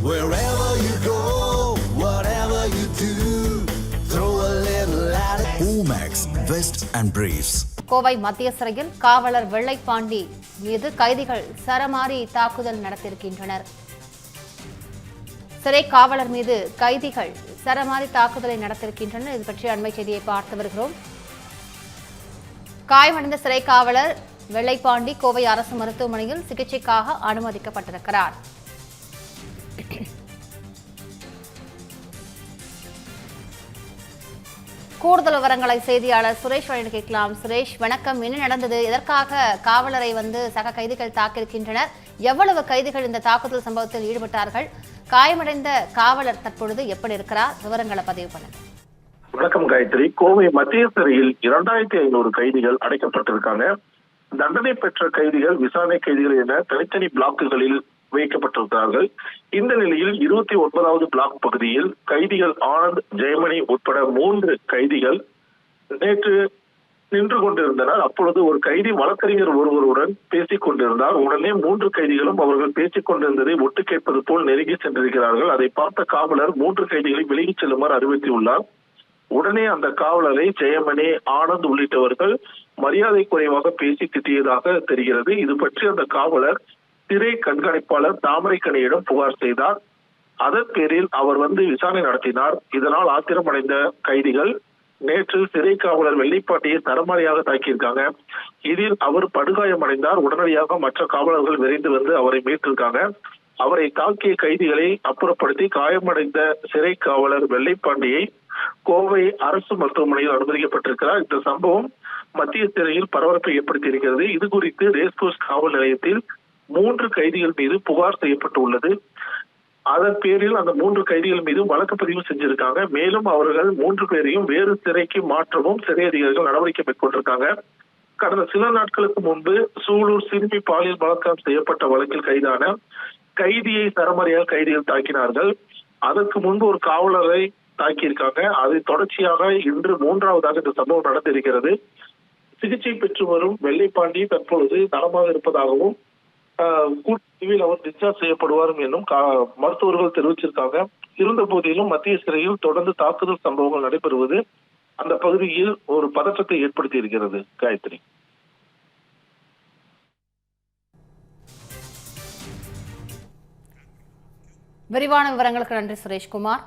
Wherever you go, whatever you do, throw a little at it. Omax, Vest and Briefs. Kovai மத்திய சிறையில் காவலர் வெள்ளைப்பாண்டி மீது கைதிகள் சரமாரி தாக்குதல் நடத்தியிருக்கின்றனர். சிறை காவலர் மீது கைதிகள் சரமாரி தாக்குதலை நடத்தியிருக்கின்றனர். இது பற்றி அண்மை செய்தியை பார்த்து வருகிறோம். காயமடைந்த சிறை காவலர் வெள்ளைப்பாண்டி கோவை அரசு மருத்துவமனையில் சிகிச்சைக்காக அனுமதிக்கப்பட்டிருக்கிறார். கூடுதல் விவரங்களை செய்தியாளர் சுரேஷ் வழியில் கேட்கலாம். சுரேஷ், வணக்கம். என்ன நடந்தது? எதற்காக காவலரை சக கைதிகள் தாக்கியிருக்கின்றனர்? எவ்வளவு கைதிகள் இந்த தாக்குதல் சம்பவத்தில் ஈடுபட்டார்கள்? காயமடைந்த காவலர் தற்பொழுது எப்படி இருக்கிறார்? விவரங்களை பதிவு பண்ணுங்க. வணக்கம் காயத்ரி. கோவை மத்திய சிறையில் 2500 கைதிகள் அடைக்கப்பட்டிருக்காங்க. தண்டனை பெற்ற கைதிகள், விசாரணை கைதிகள் என தனித்தனி பிளாக்குகளில் வைக்கப்பட்டிருக்கிறார்கள். இந்த நிலையில் 29வது பிளாக் பகுதியில் கைதிகள் ஆனந்த், ஜெயமணி உட்பட 3 கைதிகள் நேற்று நின்று கொண்டிருந்தனர். அப்பொழுது ஒரு கைதி வழக்கறிஞர் ஒருவருடன் பேசிக் கொண்டிருந்தார். உடனே 3 கைதிகளும் அவர்கள் பேசிக் கொண்டிருந்ததை ஒட்டு கேட்பது போல் நெருங்கி சென்றிருக்கிறார்கள். அதை பார்த்த காவலர் 3 கைதிகளை விலகிச் செல்லுமாறு அறிவுறுத்தியுள்ளார். உடனே அந்த காவலரை ஜெயமணி, ஆனந்த் உள்ளிட்டவர்கள் மரியாதை குறைவாக பேசி திட்டியதாக தெரிகிறது. இது பற்றி அந்த காவலர் சிறை கண்காணிப்பாளர் தாமரைக்கனியிடம் புகார் செய்தார். அதன் பேரில் அவர் விசாரணை நடத்தினார். இதனால் ஆத்திரமடைந்த கைதிகள் நேற்று சிறை காவலர் வெள்ளைப்பாண்டியை தரமாரியாக தாக்கியிருக்காங்க. இதில் அவர் படுகாயமடைந்தார். உடனடியாக மற்ற காவலர்கள் விரைந்து அவரை மீட்டிருக்காங்க. அவரை தாக்கிய கைதிகளை அப்புறப்படுத்தி காயமடைந்த சிறை காவலர் வெள்ளைப்பாண்டியை கோவை அரசு மருத்துவமனையில் அனுமதிக்கப்பட்டிருக்கிறார். இந்த சம்பவம் மத்திய சிறையில் பரபரப்பை ஏற்படுத்தி இருக்கிறது. இது குறித்து ரேஸ்கோர்ஸ் காவல் நிலையத்தில் 3 கைதிகள் மீது புகார் செய்யப்பட்டுள்ளது. அதன் பேரில் அந்த 3 கைதிகள் மீது வழக்கு பதிவு செஞ்சிருக்காங்க. மேலும் அவர்கள் 3 பேரையும் வேறு சிறைக்கு மாற்றவும் சிறை அதிகாரிகள் நடவடிக்கை மேற்கொண்டிருக்காங்க. கடந்த சில நாட்களுக்கு முன்பு சூலூர் சிறுமி பாலியல் பலாத்காரம் செய்யப்பட்ட வழக்கில் கைதான கைதியை சரமாரியாக கைதிகள் தாக்கினார்கள். அதற்கு முன்பு ஒரு காவலரை தாக்கியிருக்காங்க. அதை தொடர்ச்சியாக இன்று 3வதாக இந்த சம்பவம் நடந்திருக்கிறது. சிகிச்சை பெற்று வரும் வெள்ளைப்பாண்டி தற்பொழுது நலமாக இருப்பதாகவும் கூட்டத்தில் அவர் டிஸ்சார்ஜ் செய்யப்படுவார் என்றும் மருத்துவர்கள் தெரிவிச்சிருக்காங்க. இருந்த போதிலும் மத்திய சிறையில் தொடர்ந்து தாக்குதல் சம்பவங்கள் நடைபெறுவது அந்த பகுதியில் ஒரு பதற்றத்தை ஏற்படுத்தி இருக்கிறது. காயத்ரி, விரிவான விவரங்களுக்கு நன்றி சுரேஷ்குமார்.